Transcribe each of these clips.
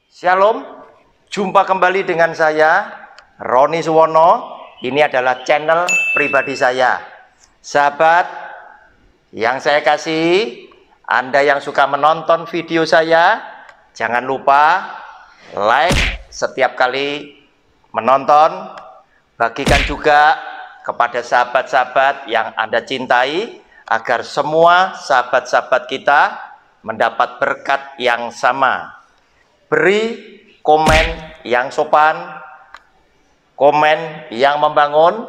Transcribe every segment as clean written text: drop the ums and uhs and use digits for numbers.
Shalom, jumpa kembali dengan saya Roni Suwono. Ini adalah channel pribadi saya. Sahabat yang saya kasih, Anda yang suka menonton video saya, jangan lupa like setiap kali menonton. Bagikan juga kepada sahabat-sahabat yang Anda cintai, agar semua sahabat-sahabat kita mendapat berkat yang sama. Beri komen yang sopan, komen yang membangun,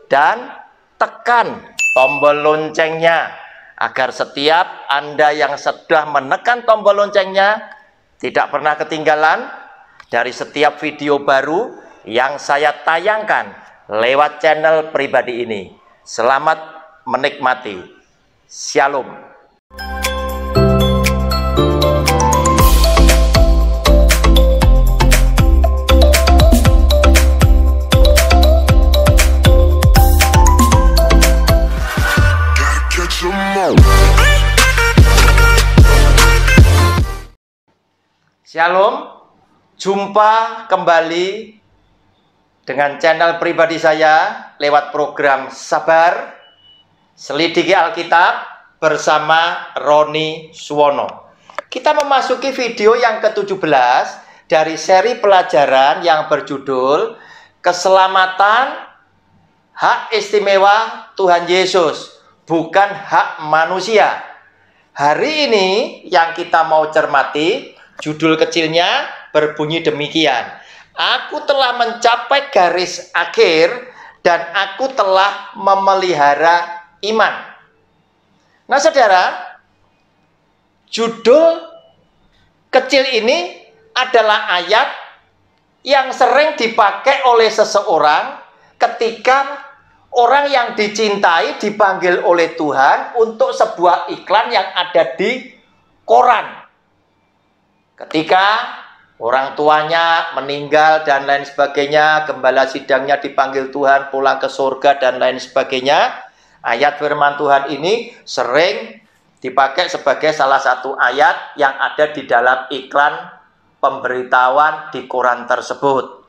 dan tekan tombol loncengnya agar setiap Anda yang sudah menekan tombol loncengnya tidak pernah ketinggalan dari setiap video baru yang saya tayangkan lewat channel pribadi ini. Selamat menikmati. Shalom. Shalom, jumpa kembali dengan channel pribadi saya lewat program Sabar Selidiki Alkitab bersama Roni Suwono. Kita memasuki video yang ke-17 dari seri pelajaran yang berjudul Keselamatan Hak Istimewa Tuhan Yesus, bukan hak manusia. Hari ini yang kita mau cermati, judul kecilnya berbunyi demikian: Aku telah mencapai garis akhir dan aku telah memelihara iman. Nah, saudara, judul kecil ini adalah ayat yang sering dipakai oleh seseorang ketika orang yang dicintai dipanggil oleh Tuhan untuk sebuah iklan yang ada di koran. Ketika orang tuanya meninggal dan lain sebagainya, gembala sidangnya dipanggil Tuhan pulang ke surga dan lain sebagainya, ayat firman Tuhan ini sering dipakai sebagai salah satu ayat yang ada di dalam iklan pemberitahuan di koran tersebut,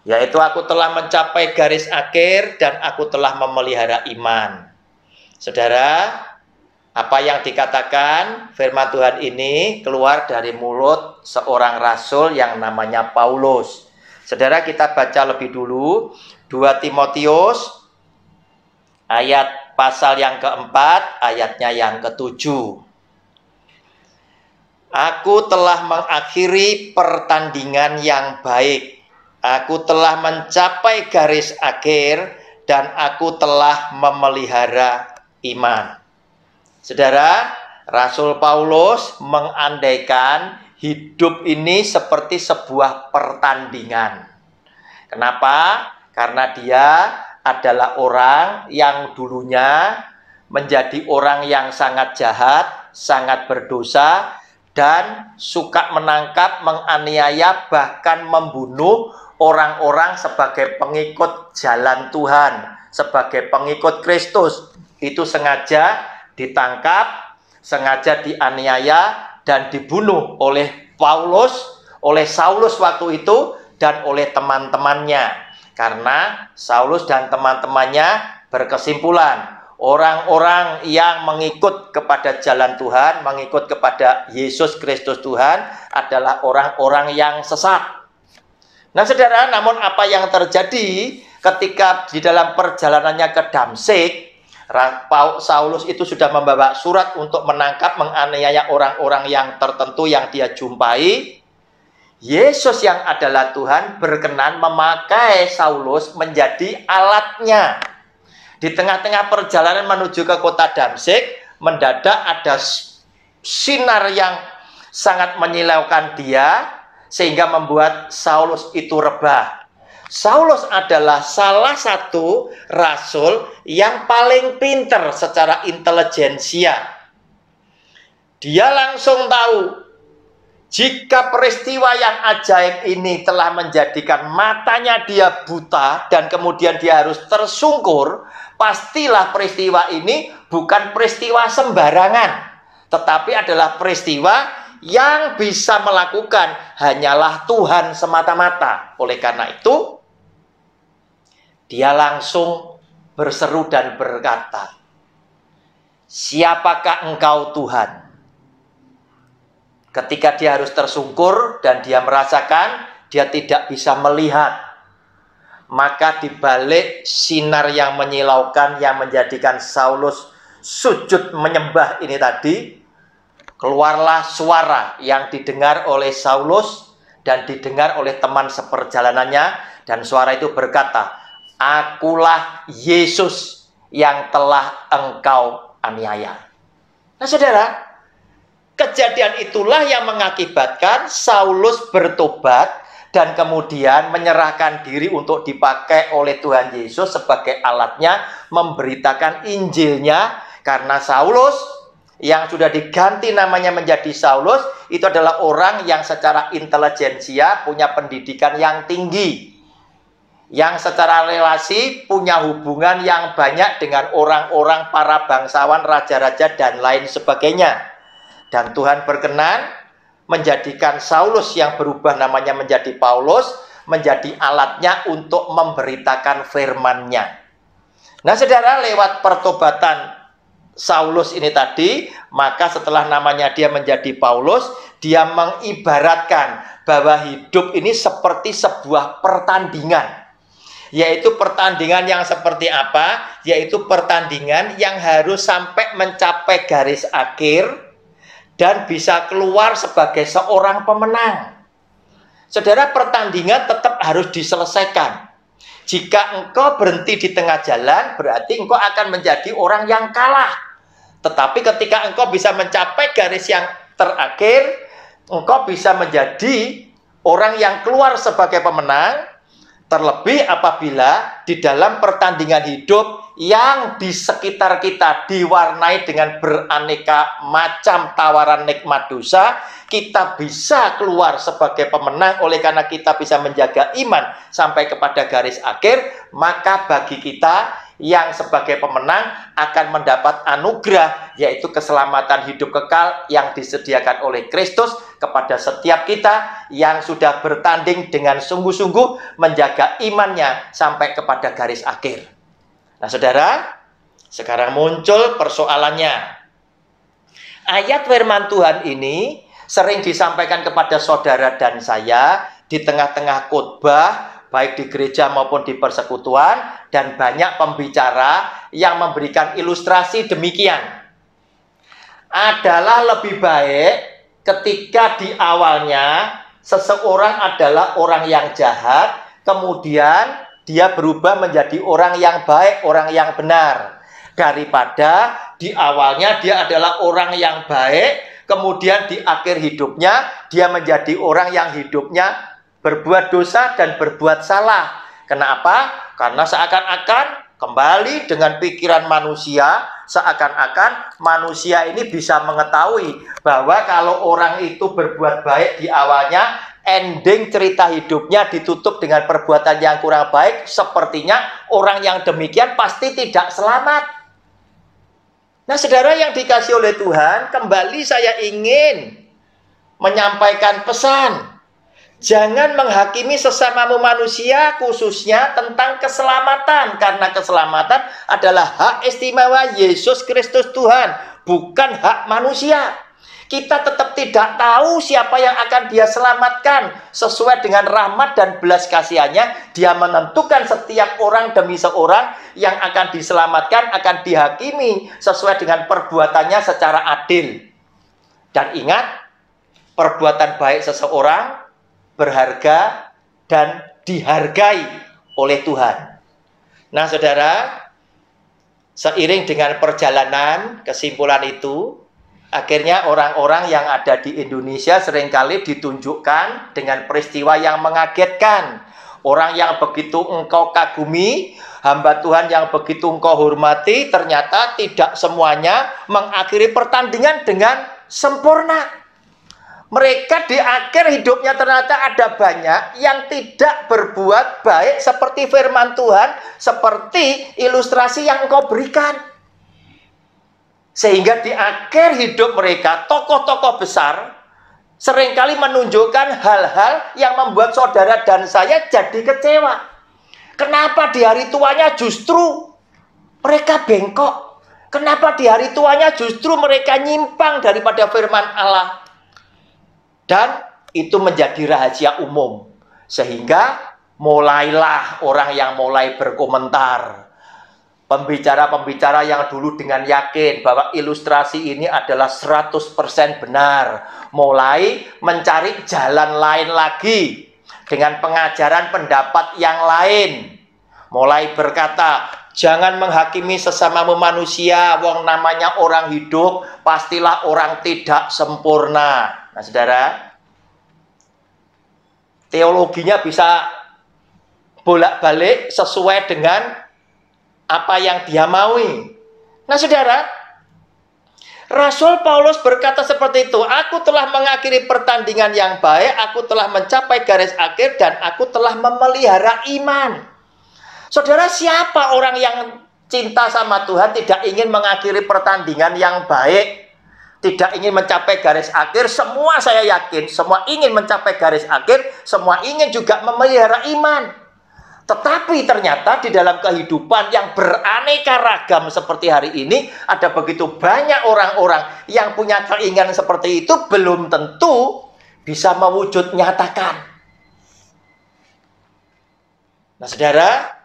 yaitu aku telah mencapai garis akhir dan aku telah memelihara iman. Saudara, apa yang dikatakan firman Tuhan ini keluar dari mulut seorang rasul yang namanya Paulus. Saudara, kita baca lebih dulu 2 Timotius ayat pasal yang keempat, ayatnya yang ke-7. Aku telah mengakhiri pertandingan yang baik. Aku telah mencapai garis akhir dan aku telah memelihara iman. Saudara, Rasul Paulus mengandaikan hidup ini seperti sebuah pertandingan. Kenapa? Karena dia adalah orang yang dulunya menjadi orang yang sangat jahat, sangat berdosa, dan suka menangkap, menganiaya, bahkan membunuh orang-orang sebagai pengikut jalan Tuhan, sebagai pengikut Kristus. Itu sengaja ditangkap, sengaja dianiaya dan dibunuh oleh Paulus, oleh Saulus waktu itu, dan oleh teman-temannya. Karena Saulus dan teman-temannya berkesimpulan, orang-orang yang mengikut kepada jalan Tuhan, mengikut kepada Yesus Kristus Tuhan adalah orang-orang yang sesat. Nah, saudara, namun apa yang terjadi ketika di dalam perjalanannya ke Damsyik, Saulus itu sudah membawa surat untuk menangkap, menganiaya orang-orang yang tertentu yang dia jumpai. Yesus yang adalah Tuhan berkenan memakai Saulus menjadi alatnya. Di tengah-tengah perjalanan menuju ke kota Damsyik, mendadak ada sinar yang sangat menyilaukan dia, sehingga membuat Saulus itu rebah. Saulus adalah salah satu rasul yang paling pintar secara intelijensia. Dia langsung tahu jika peristiwa yang ajaib ini telah menjadikan matanya dia buta dan kemudian dia harus tersungkur, pastilah peristiwa ini bukan peristiwa sembarangan, tetapi adalah peristiwa yang bisa melakukan hanyalah Tuhan semata-mata. Oleh karena itu, dia langsung berseru dan berkata, "Siapakah engkau Tuhan?" Ketika dia harus tersungkur dan dia merasakan dia tidak bisa melihat, maka di balik sinar yang menyilaukan yang menjadikan Saulus sujud menyembah ini tadi, keluarlah suara yang didengar oleh Saulus dan didengar oleh teman seperjalanannya, dan suara itu berkata, "Akulah Yesus yang telah engkau aniaya." Nah saudara, kejadian itulah yang mengakibatkan Saulus bertobat dan kemudian menyerahkan diri untuk dipakai oleh Tuhan Yesus sebagai alatnya memberitakan Injilnya. Karena Saulus yang sudah diganti namanya menjadi Saulus itu adalah orang yang secara intelijensia punya pendidikan yang tinggi, yang secara relasi punya hubungan yang banyak dengan orang-orang, para bangsawan, raja-raja, dan lain sebagainya. Dan Tuhan berkenan menjadikan Saulus yang berubah namanya menjadi Paulus, menjadi alatnya untuk memberitakan firman-Nya. Nah saudara, lewat pertobatan Saulus ini tadi, maka setelah namanya dia menjadi Paulus, dia mengibaratkan bahwa hidup ini seperti sebuah pertandingan. Yaitu pertandingan yang seperti apa? Yaitu pertandingan yang harus sampai mencapai garis akhir dan bisa keluar sebagai seorang pemenang. Saudara, pertandingan tetap harus diselesaikan. Jika engkau berhenti di tengah jalan, berarti engkau akan menjadi orang yang kalah. Tetapi ketika engkau bisa mencapai garis yang terakhir, engkau bisa menjadi orang yang keluar sebagai pemenang. Terlebih apabila di dalam pertandingan hidup yang di sekitar kita diwarnai dengan beraneka macam tawaran nikmat dosa, kita bisa keluar sebagai pemenang. Oleh karena kita bisa menjaga iman sampai kepada garis akhir, maka bagi kita yang sebagai pemenang akan mendapat anugerah, yaitu keselamatan hidup kekal yang disediakan oleh Kristus kepada setiap kita yang sudah bertanding dengan sungguh-sungguh menjaga imannya sampai kepada garis akhir. Nah saudara, sekarang muncul persoalannya. Ayat firman Tuhan ini sering disampaikan kepada saudara dan saya di tengah-tengah khotbah, baik di gereja maupun di persekutuan, dan banyak pembicara yang memberikan ilustrasi demikian. Adalah lebih baik ketika di awalnya seseorang adalah orang yang jahat, kemudian dia berubah menjadi orang yang baik, orang yang benar, daripada di awalnya dia adalah orang yang baik, kemudian di akhir hidupnya dia menjadi orang yang hidupnya berbuat dosa dan berbuat salah. Kenapa? Karena seakan-akan kembali dengan pikiran manusia, seakan-akan manusia ini bisa mengetahui bahwa kalau orang itu berbuat baik di awalnya, ending cerita hidupnya ditutup dengan perbuatan yang kurang baik. Sepertinya orang yang demikian pasti tidak selamat. Nah saudara yang dikasih oleh Tuhan, kembali saya ingin menyampaikan pesan. Jangan menghakimi sesamamu manusia khususnya tentang keselamatan. Karena keselamatan adalah hak istimewa Yesus Kristus Tuhan, bukan hak manusia. Kita tetap tidak tahu siapa yang akan dia selamatkan. Sesuai dengan rahmat dan belas kasihannya, dia menentukan setiap orang demi seorang yang akan diselamatkan, akan dihakimi sesuai dengan perbuatannya secara adil. Dan ingat, perbuatan baik seseorang berharga dan dihargai oleh Tuhan. Nah saudara, seiring dengan perjalanan kesimpulan itu, akhirnya orang-orang yang ada di Indonesia seringkali ditunjukkan dengan peristiwa yang mengagetkan. Orang yang begitu engkau kagumi, hamba Tuhan yang begitu engkau hormati, ternyata tidak semuanya mengakhiri pertandingan dengan sempurna. Mereka di akhir hidupnya ternyata ada banyak yang tidak berbuat baik seperti firman Tuhan, seperti ilustrasi yang engkau berikan. Sehingga di akhir hidup mereka, tokoh-tokoh besar seringkali menunjukkan hal-hal yang membuat saudara dan saya jadi kecewa. Kenapa di hari tuanya justru mereka bengkok? Kenapa di hari tuanya justru mereka nyimpang daripada firman Allah? Dan itu menjadi rahasia umum. Sehingga mulailah orang yang mulai berkomentar. Pembicara-pembicara yang dulu dengan yakin bahwa ilustrasi ini adalah 100% benar, mulai mencari jalan lain lagi dengan pengajaran pendapat yang lain. Mulai berkata, jangan menghakimi sesamamu manusia, wong namanya orang hidup, pastilah orang tidak sempurna. Nah, saudara, teologinya bisa bolak-balik sesuai dengan apa yang dia maui. Nah, saudara, Rasul Paulus berkata seperti itu, aku telah mengakhiri pertandingan yang baik, aku telah mencapai garis akhir, dan aku telah memelihara iman. Saudara, siapa orang yang cinta sama Tuhan tidak ingin mengakhiri pertandingan yang baik, tidak ingin mencapai garis akhir? Semua saya yakin, semua ingin mencapai garis akhir, semua ingin juga memelihara iman. Tetapi ternyata di dalam kehidupan yang beraneka ragam seperti hari ini, ada begitu banyak orang-orang yang punya keinginan seperti itu, belum tentu bisa mewujud nyatakan. Nah, saudara,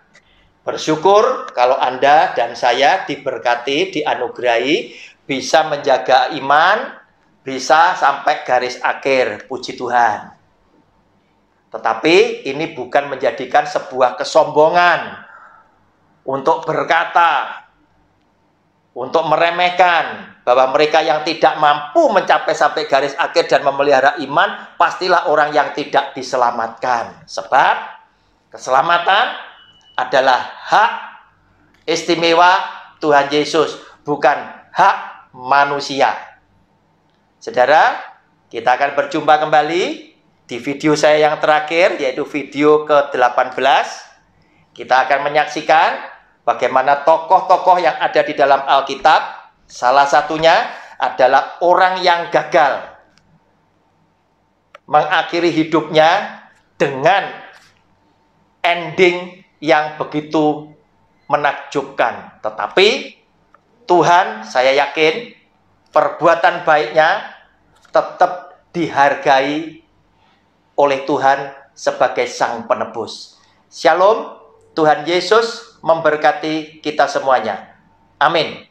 bersyukur kalau Anda dan saya diberkati, dianugerahi, bisa menjaga iman, bisa sampai garis akhir, puji Tuhan. Tetapi ini bukan menjadikan sebuah kesombongan untuk berkata, untuk meremehkan bahwa mereka yang tidak mampu mencapai sampai garis akhir dan memelihara iman, pastilah orang yang tidak diselamatkan. Sebab keselamatan adalah hak istimewa Tuhan Yesus, bukan hak manusia. Saudara, kita akan berjumpa kembali di video saya yang terakhir, yaitu video ke-18. Kita akan menyaksikan bagaimana tokoh-tokoh yang ada di dalam Alkitab. Salah satunya adalah orang yang gagal mengakhiri hidupnya dengan ending yang begitu menakjubkan. Tetapi Tuhan, saya yakin, perbuatan baiknya tetap dihargai oleh Tuhan sebagai Sang Penebus. Shalom, Tuhan Yesus memberkati kita semuanya. Amin.